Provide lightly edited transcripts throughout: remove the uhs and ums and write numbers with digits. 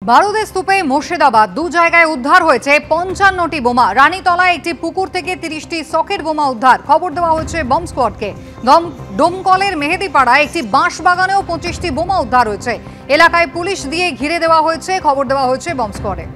বারুদের স্তূপে মুর্শিদাবাদ দু জায়গায় উদ্ধার হয়েছে ৫৫টি বোমা। রানীতলায় একটি পুকুর থেকে ৩০টি সকেট বোমা উদ্ধার। খবর দেওয়া হয়েছে বম স্কোয়াডকে। ডোমকলের মেহেদিপাড়ায় একটি বাঁশ বাগানেও ২৫টি বোমা উদ্ধার হয়েছে। এলাকায় পুলিশ দিয়ে ঘিরে দেওয়া হয়েছে। খবর দেওয়া হয়েছে বম স্কোয়াডে।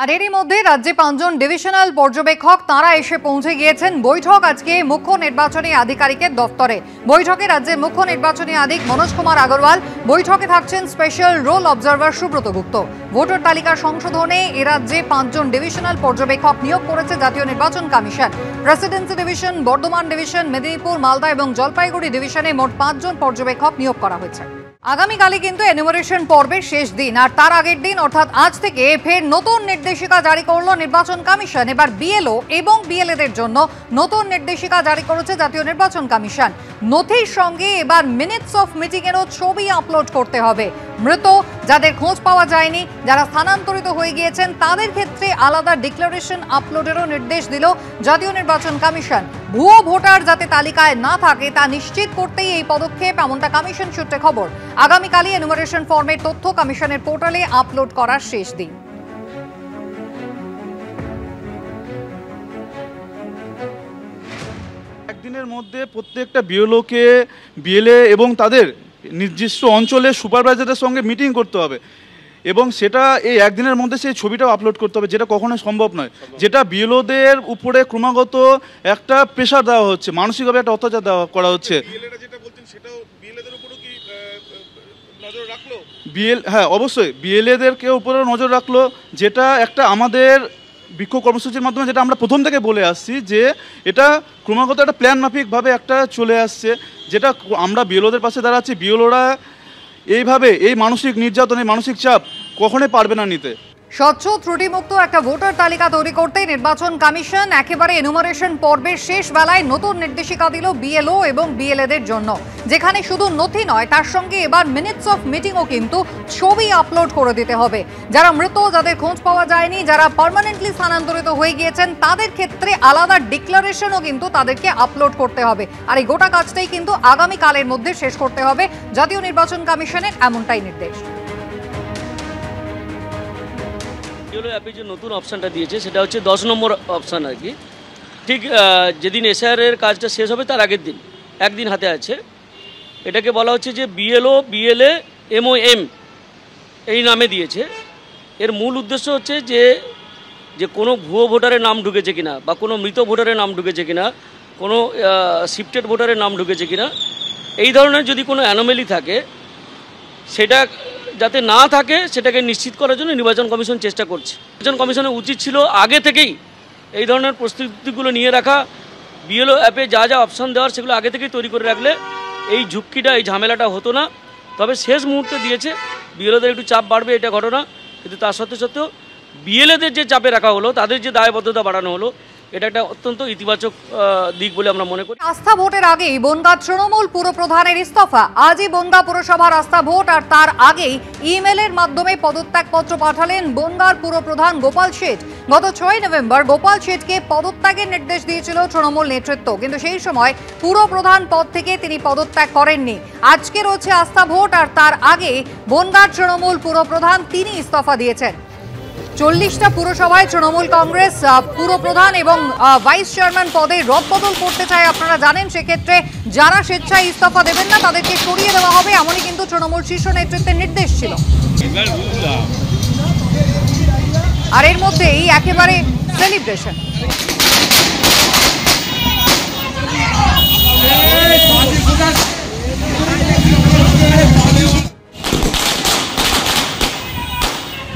আর এরই মধ্যে রাজ্যে ৫ জন ডিভিশনাল পর্যবেক্ষক তাঁরা এসে পৌঁছে গিয়েছেন। বৈঠক আজকে মুখ্য নির্বাচনী আধিকারিকের দফতরে। বৈঠকে রাজ্যের মুখ্য নির্বাচনী আধিকারিক মনোজ কুমার আগরওয়াল, বৈঠকে থাকছেন স্পেশাল রোল অবজারভার সুব্রত গুপ্ত। ভোটার তালিকা সংশোধনে এ রাজ্যে ৫ জন ডিভিশনাল পর্যবেক্ষক নিয়োগ করেছে জাতীয় নির্বাচন commission. Presidency division, Bardhaman division, Medinipur, Malda এবং জলপাইগুড়ি ডিভিশনে মোট ৫ জন পর্যবেক্ষক নিয়োগ করা হয়েছে। আগামীকালই কিন্তু এনুমারেশন পর্বের শেষ দিন, আর তার আগের দিন অর্থাৎ আজ থেকে ফের নতুন নির্দেশিকা জারি করল নির্বাচন কমিশন। এবার বিএলও এবং বিএলএদের জন্য নতুন নির্দেশিকা জারি করেছে জাতীয় নির্বাচন কমিশন। নথির সঙ্গে এবার মিনিটস অফ মিটিং এরও ছবি আপলোড করতে হবে। মৃত, যাদের খোঁজ পাওয়া যায়নি, যারা স্থানান্তরিত হয়ে গিয়েছেন, তাদের ক্ষেত্রে আলাদা ডিক্লারেশন আপলোডেরও নির্দেশ দিল জাতীয় নির্বাচন কমিশন। ভুয়ো ভোটার যাতে তালিকায় না থাকে তা নিশ্চিত করতেই এই পদক্ষেপ, এমনটা কমিশন সূত্রে খবর। আগামীকালই এনুমারেশন ফর্মের তথ্য কমিশনের পোর্টালে আপলোড করার শেষ দিন। একদিনের মধ্যে প্রত্যেকটা বিএলওকে, বিএলএ এবং তাদের নির্দিষ্ট অঞ্চলের সুপারভাইজারের সঙ্গে মিটিং করতে হবে এবং সেটা এই একদিনের মধ্যে সেই ছবিটাও আপলোড করতে হবে, যেটা কখনোই সম্ভব নয়। যেটা বিএলওদের উপরে ক্রমাগত একটা প্রেশার দেওয়া হচ্ছে, মানসিকভাবে একটা অত্যাচার করা হচ্ছে। হ্যাঁ, অবশ্যই বিএলএদেরকে উপরেও নজর রাখলো, যেটা একটা আমাদের বিক্ষোভ কর্মসূচির মাধ্যমে যেটা আমরা প্রথম থেকে বলে আসছি যে এটা ক্রমাগত একটা প্ল্যান মাফিকভাবে একটা চলে আসছে, যেটা আমরা বিএলওদের পাশে দাঁড়াচ্ছি। বিএলওরা এইভাবে এই মানসিক নির্যাতন, এই মানসিক চাপ কখনোই পারবে না নিতে। স্বচ্ছ ত্রুটিমুক্ত একটা ভোটার তালিকা তৈরি করতে নির্বাচন কমিশন একেবারে এনুমারেশন পর্বের শেষ বেলায় নতুন নির্দেশিকা দিল বিএলও এবং বিএলএদের জন্য, যেখানে শুধু নথি নয়, তার সঙ্গে এবার মিনিটস অফ মিটিংও কিন্তু ছবি আপলোড করে দিতে হবে। যারা মৃত, যাদের খোঁজ পাওয়া যায়নি, যারা পার্মানেন্টলি স্থানান্তরিত হয়ে গিয়েছেন, তাদের ক্ষেত্রে আলাদা ডিক্লারেশনও কিন্তু তাদেরকে আপলোড করতে হবে। আর এই গোটা কাজটাই কিন্তু আগামীকালের মধ্যে শেষ করতে হবে জাতীয় নির্বাচন কমিশনের, এমনটাই নির্দেশ। অ্যাপে যে নতুন অপশানটা দিয়েছে সেটা হচ্ছে 10 নম্বর অপশান আর কি। ঠিক যেদিন এসআইআরের কাজটা শেষ হবে তার আগের দিন, একদিন হাতে আছে। এটাকে বলা হচ্ছে যে বিএলও, বিএলএ, এমওএম এই নামে দিয়েছে। এর মূল উদ্দেশ্য হচ্ছে যে কোনো ভুয়ো ভোটারের নাম ঢুকেছে কিনা, বা কোনো মৃত ভোটারের নাম ঢুকেছে কিনা, কোনো শিফটেড ভোটারের নাম ঢুকেছে কিনা, এই ধরনের যদি কোনো অ্যানোমেলি থাকে সেটা যাতে না থাকে সেটাকে নিশ্চিত করার জন্য নির্বাচন কমিশন চেষ্টা করছে। নির্বাচন কমিশনের উচিত ছিল আগে থেকেই এই ধরনের প্রস্তুতিগুলো নিয়ে রাখা। বিএলও অ্যাপে যা যা অপশান দেওয়ার সেগুলো আগে থেকেই তৈরি করে রাখলে এই ঝুঁকিটা, এই ঝামেলাটা হতো না। তবে শেষ মুহূর্তে দিয়েছে, বিএলওদের একটু চাপ বাড়বে, এটা ঘটনা। কিন্তু তার সত্ত্বেও বিএলএদের যে চাপে রাখা হলো, তাদের যে দায়বদ্ধতা বাড়ানো হলো, এটা একটা অত্যন্ত ইতিবাচক দিক বলে আমরা মনে করি। আস্থা ভোটের আগেই বনগাঁ তৃণমূল পুরপ্রধানের ইস্তফা। আজই বনগাঁ পুরসভার আস্থা ভোট, আর তার আগেই ইমেলের মাধ্যমে পদত্যাগপত্র পাঠালেন বনগাঁর পুরপ্রধান গোপাল শেঠ। গত 6 নভেম্বর গোপাল শেঠকে পদত্যাগের নির্দেশ দিয়েছিল তৃণমূল নেতৃত্ব, কিন্তু সেই সময় পুরপ্রধান পদ থেকে তিনি পদত্যাগ করেননি। আজকে রয়েছে আস্থা ভোট, আর তার আগে বনগাঁর তৃণমূল পুরপ্রধান তিনি ইস্তফা দিয়েছেন। 40টা পুরসভায় তৃণমূল কংগ্রেস পুরপ্রধান এবং ভাইস চেয়ারম্যান পদে রদবদল করতে চায়, আপনারা জানেন। সেক্ষেত্রে যারা স্বেচ্ছায় ইস্তফা দেবেন না তাদেরকে সরিয়ে দেওয়া হবে, এমনই কিন্তু তৃণমূল শীর্ষ নেতৃত্বের নির্দেশ ছিল। আর এর মধ্যেই একেবারে সেলিব্রেশন।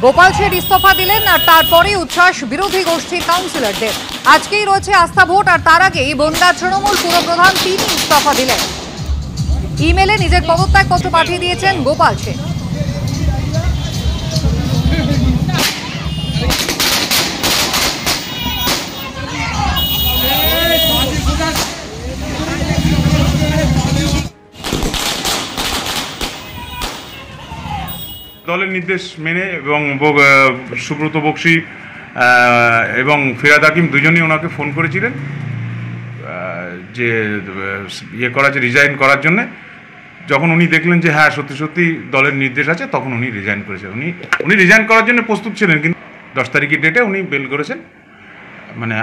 গোপাল শেঠ ইস্তফা দিলেন, আর তারপরে উচ্ছ্বাস বিরোধী গোষ্ঠীর কাউন্সিলরদের। আজকেই রয়েছে আস্থা ভোট, আর তার আগেই বনগাঁ তৃণমূল পুরপ্রধান তিনি ইস্তফা দিলেন। ইমেলে নিজের পদত্যাগপত্র পাঠিয়ে দিয়েছেন গোপাল শেঠ। দলের নির্দেশ মেনে এবং সুব্রত বক্সি এবং ফিরাদ হাকিম দুজনেই ওনাকে ফোন করেছিলেন যে ইয়ে করা যে রিজাইন করার জন্যে, যখন উনি দেখলেন যে হ্যাঁ সত্যি সত্যি দলের নির্দেশ আছে, তখন উনি রিজাইন করেছেন। উনি রিজাইন করার জন্য প্রস্তুত ছিলেন, কিন্তু 10 তারিখের ডেটে উনি বেল করেছেন, মানে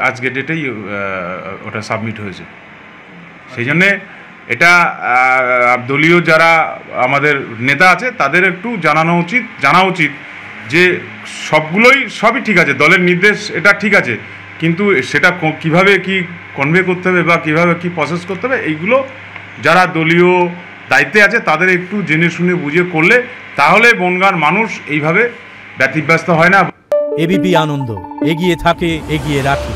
আজকের ডেটেই ওটা সাবমিট হয়েছে। সেই জন্যে এটা দলীয় যারা আমাদের নেতা আছে তাদের একটু জানা উচিত যে সবই ঠিক আছে, দলের নির্দেশ এটা ঠিক আছে, কিন্তু সেটা কিভাবে কি কনভে করতে হবে বা কিভাবে কি প্রসেস করতে হবে, এইগুলো যারা দলীয় দায়িত্বে আছে তাদের একটু জেনে শুনে বুঝে করলে তাহলে বনগাঁর মানুষ এইভাবে ব্যতিব্যস্ত হয় না। এবিপি আনন্দ, এগিয়ে থাকে, এগিয়ে রাখে।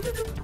Thank you.